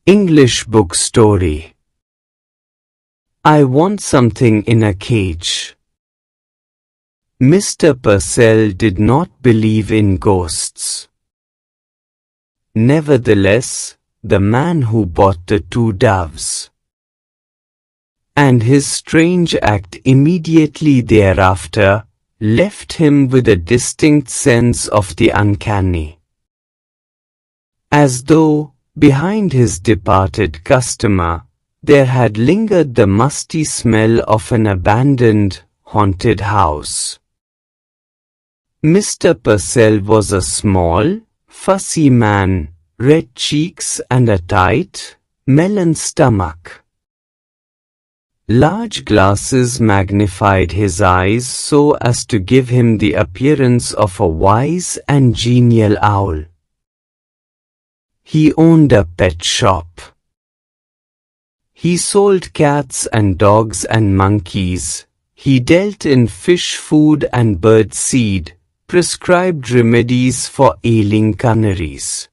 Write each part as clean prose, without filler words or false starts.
English book story. I want something in a cage. Mr. Purcell did not believe in ghosts. Nevertheless, the man who bought the 2 doves and his strange act immediately thereafter left him with a distinct sense of the uncanny, as though behind his departed customer there had lingered the musty smell of an abandoned, haunted house. Mr. Purcell was a small, fussy man, red cheeks and a tight, melon stomach. Large glasses magnified his eyes so as to give him the appearance of a wise and genial owl. He owned a pet shop. He sold cats and dogs and monkeys. He dealt in fish food and bird seed, prescribed remedies for ailing canaries,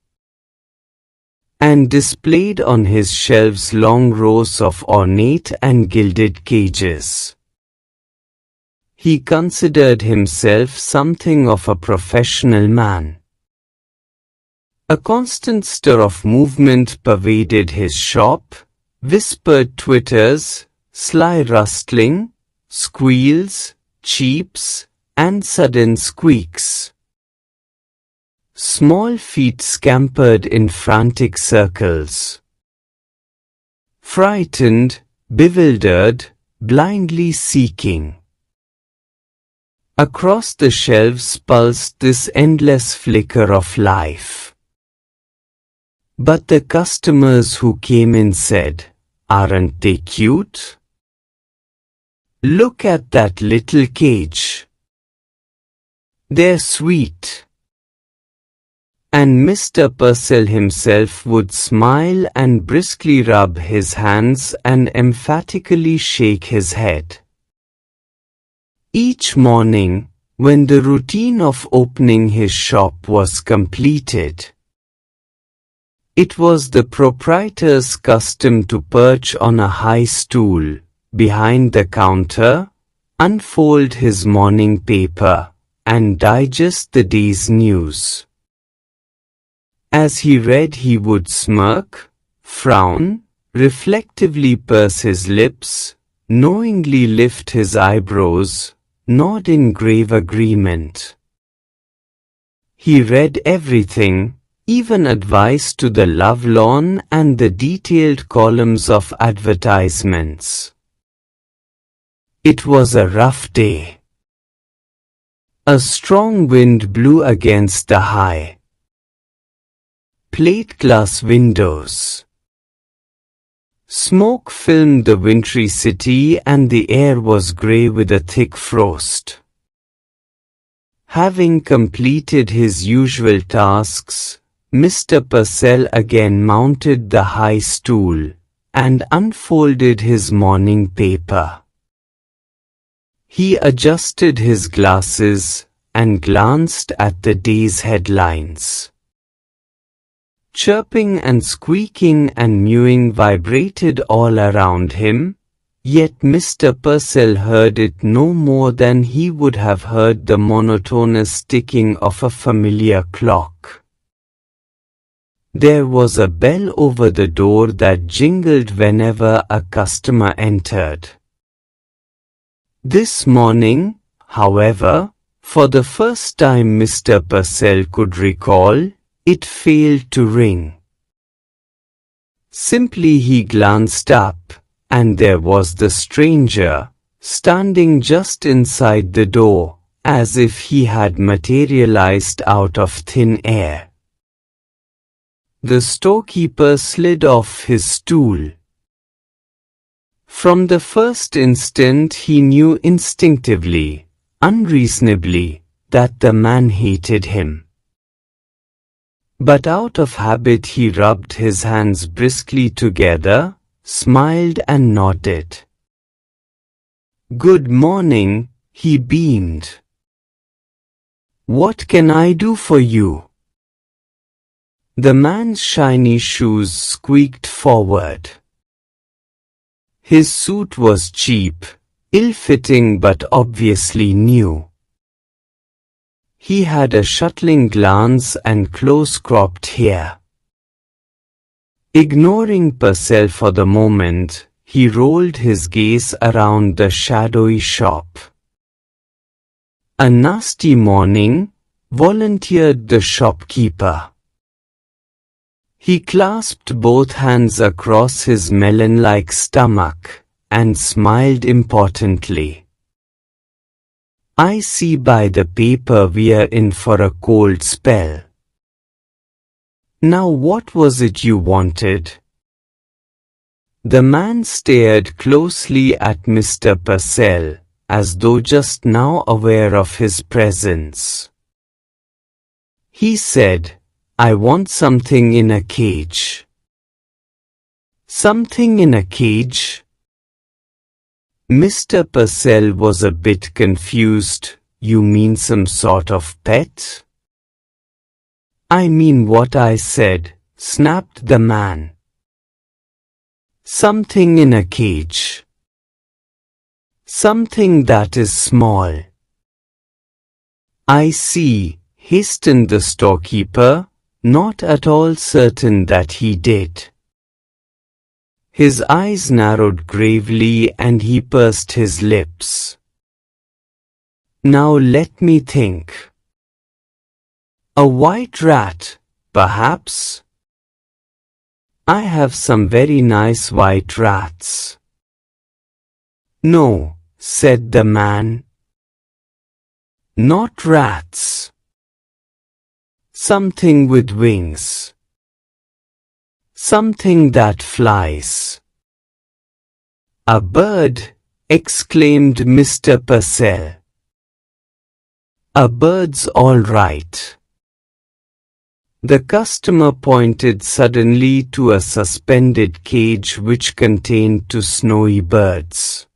and displayed on his shelves long rows of ornate and gilded cages. He considered himself something of a professional man. A constant stir of movement pervaded his shop, whispered twitters, sly rustling, squeals, cheeps, and sudden squeaks. Small feet scampered in frantic circles. Frightened, bewildered, blindly seeking. Across the shelves pulsed this endless flicker of life. But the customers who came in said, "Aren't they cute? Look at that little cage. They're sweet." And Mr. Purcell himself would smile and briskly rub his hands and emphatically shake his head. Each morning, when the routine of opening his shop was completed, it was the proprietor's custom to perch on a high stool behind the counter, unfold his morning paper, and digest the day's news. As he read, he would smirk, frown, reflectively purse his lips, knowingly lift his eyebrows, nod in grave agreement. He read everything, even advice to the lovelorn and the detailed columns of advertisements. It was a rough day. A strong wind blew against the high plate glass windows. Smoke filmed the wintry city and the air was grey with a thick frost. Having completed his usual tasks, Mr. Purcell again mounted the high stool and unfolded his morning paper. He adjusted his glasses and glanced at the day's headlines. Chirping and squeaking and mewing vibrated all around him, yet Mr. Purcell heard it no more than he would have heard the monotonous ticking of a familiar clock. There was a bell over the door that jingled whenever a customer entered. This morning, however, for the first time Mr. Purcell could recall, it failed to ring. Simply he glanced up, and there was the stranger, standing just inside the door, as if he had materialized out of thin air. The storekeeper slid off his stool. From the first instant he knew instinctively, unreasonably, that the man hated him. But out of habit he rubbed his hands briskly together, smiled and nodded. "Good morning," he beamed. "What can I do for you?" The man's shiny shoes squeaked forward. His suit was cheap, ill-fitting but obviously new. He had a shuttling glance and close-cropped hair. Ignoring Purcell for the moment, he rolled his gaze around the shadowy shop. "A nasty morning," volunteered the shopkeeper. He clasped both hands across his melon-like stomach and smiled importantly. "I see by the paper we're in for a cold spell. Now what was it you wanted?" The man stared closely at Mr. Purcell, as though just now aware of his presence. He said, "I want something in a cage." "Something in a cage?" Mr. Purcell was a bit confused. "You mean some sort of pet?" "I mean what I said," snapped the man. "Something in a cage. Something that is small." "I see," hastened the storekeeper, not at all certain that he did. His eyes narrowed gravely and he pursed his lips. "Now let me think. A white rat, perhaps? I have some very nice white rats." "No," said the man. "Not rats. Something with wings. Something that flies." "A bird," exclaimed Mr. Purcell. "A bird's all right." The customer pointed suddenly to a suspended cage which contained two snowy birds.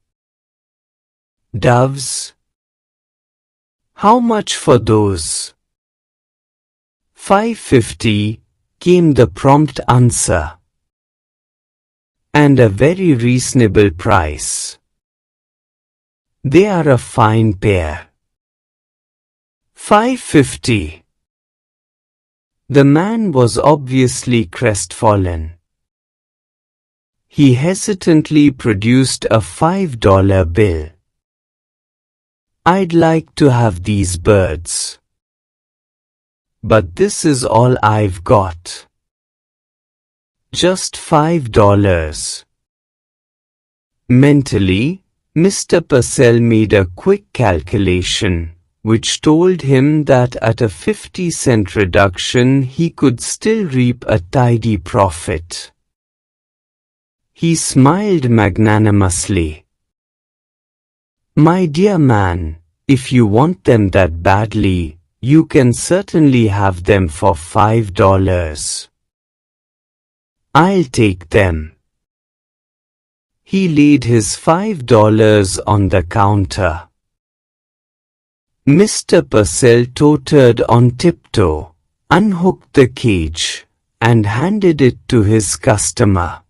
"Doves? How much for those?" $5.50, came the prompt answer. "And a very reasonable price. They are a fine pair." $5.50. The man was obviously crestfallen. He hesitantly produced a $5 bill. "I'd like to have these birds. But this is all I've got. Just $5. Mentally, Mr. Purcell made a quick calculation, which told him that at a 50-cent reduction he could still reap a tidy profit. He smiled magnanimously. "My dear man, if you want them that badly, you can certainly have them for $5. I'll take them." He laid his $5 on the counter. Mr. Purcell tottered on tiptoe, unhooked the cage, and handed it to his customer.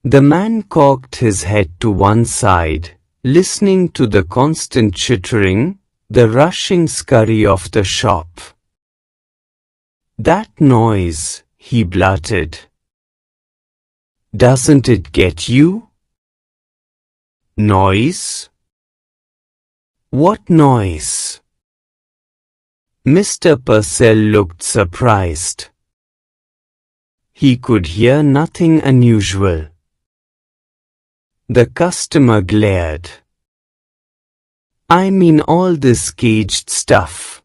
The man cocked his head to one side, listening to the constant chittering, the rushing scurry of the shop. "That noise," he blurted. "Doesn't it get you?" "Noise? What noise?" Mr. Purcell looked surprised. He could hear nothing unusual. The customer glared. "I mean all this caged stuff.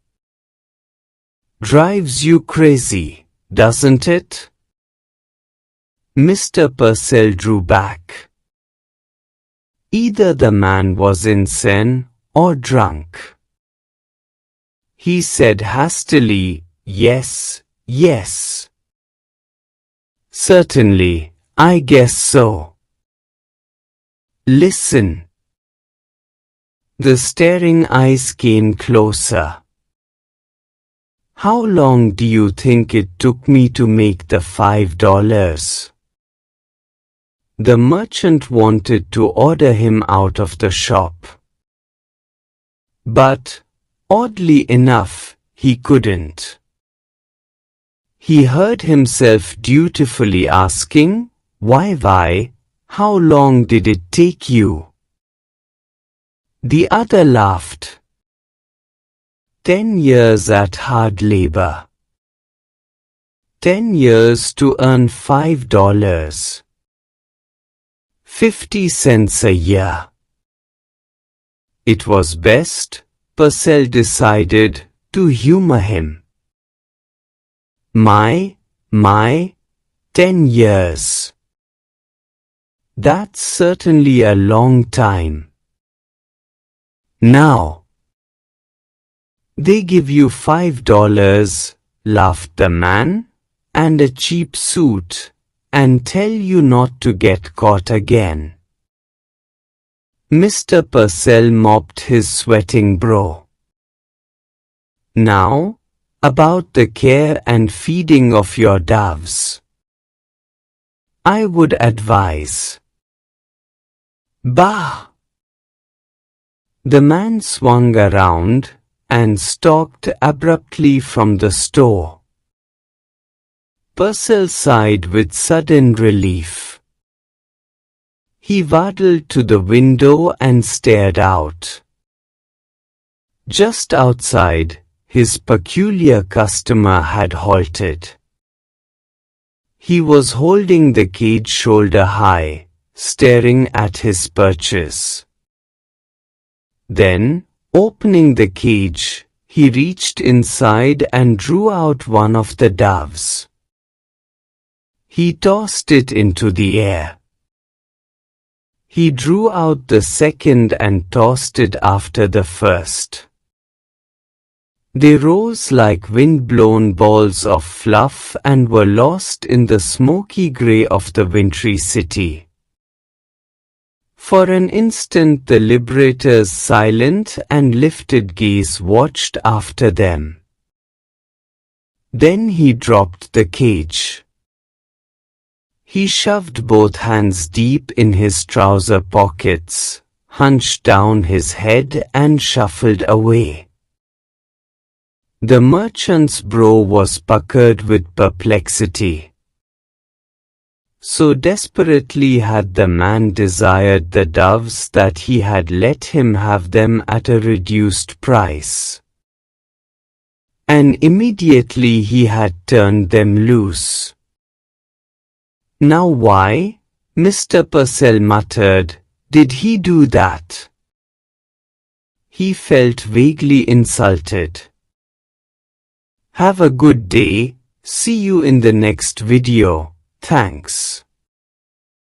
Drives you crazy, doesn't it?" Mr. Purcell drew back. Either the man was insane or drunk. He said hastily, "Yes, yes. Certainly, I guess so. Listen." The staring eyes came closer. How long do you think it took me to make the $5? The merchant wanted to order him out of the shop. But, oddly enough, he couldn't. He heard himself dutifully asking, "Why, how long did it take you?" The other laughed. 10 years at hard labor. 10 years to earn $5. 50 cents a year. It was best, Purcell decided, to humor him. My, 10 years. That's certainly a long time. Now, they give you $5, laughed the man, and a cheap suit, and tell you not to get caught again. Mr. Purcell mopped his sweating brow. Now, about the care and feeding of your doves. I would advise. Bah! The man swung around and stalked abruptly from the store. Purcell sighed with sudden relief. He waddled to the window and stared out. Just outside, his peculiar customer had halted. He was holding the cage shoulder high, staring at his purchase. Then, opening the cage, he reached inside and drew out one of the doves. He tossed it into the air. He drew out the second and tossed it after the first. They rose like wind-blown balls of fluff and were lost in the smoky grey of the wintry city. For an instant the liberator's silent and lifted gaze watched after them. Then he dropped the cage. He shoved both hands deep in his trouser pockets, hunched down his head and shuffled away. The merchant's brow was puckered with perplexity. So desperately had the man desired the doves that he had let him have them at a reduced price. And immediately he had turned them loose. Now why, Mr. Purcell muttered, did he do that? He felt vaguely insulted. Have a good day, see you in the next video, thanks.